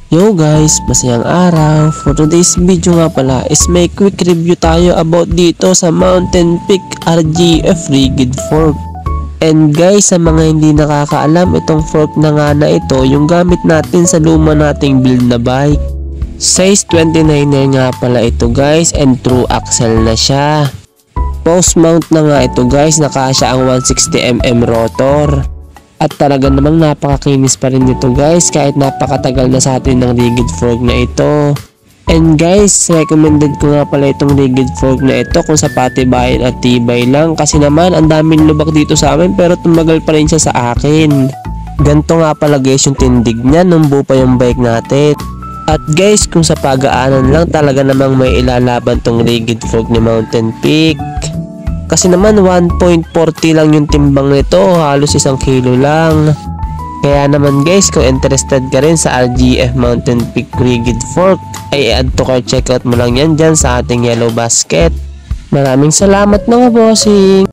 Yo guys, masayang araw. For today's video nga pala is may quick review tayo about dito sa Mountain Peak RGF Rigid Fork. And guys, sa mga hindi nakakaalam, itong fork na nga na ito yung gamit natin sa luma nating build na bike. Size 29er nga pala ito guys, and true axle na siya. Post mount na nga ito guys, nakasya ang 160mm rotor. At talaga namang napakakinis pa rin nito guys, kahit napakatagal na sa atin ng rigid fork na ito. And guys, recommended ko nga pala itong rigid fork na ito kung sa patibayan at tibay lang, kasi naman ang daming lubak dito sa amin pero tumagal pa rin siya sa akin. Ganto nga pala guys yung tindig niya nung buo pa yung bike natin. At guys, kung sa pagaanan lang, talaga namang may ilalaban tong rigid fork ni Mountain Peak. Kasi naman 1.40 lang yung timbang nito, halos 1 kilo lang. Kaya naman guys, kung interested ka rin sa RGF Mountain Peak Rigid Fork, ay add to cart, checkout mo lang yan dyan sa ating yellow basket. Maraming salamat mga bossing!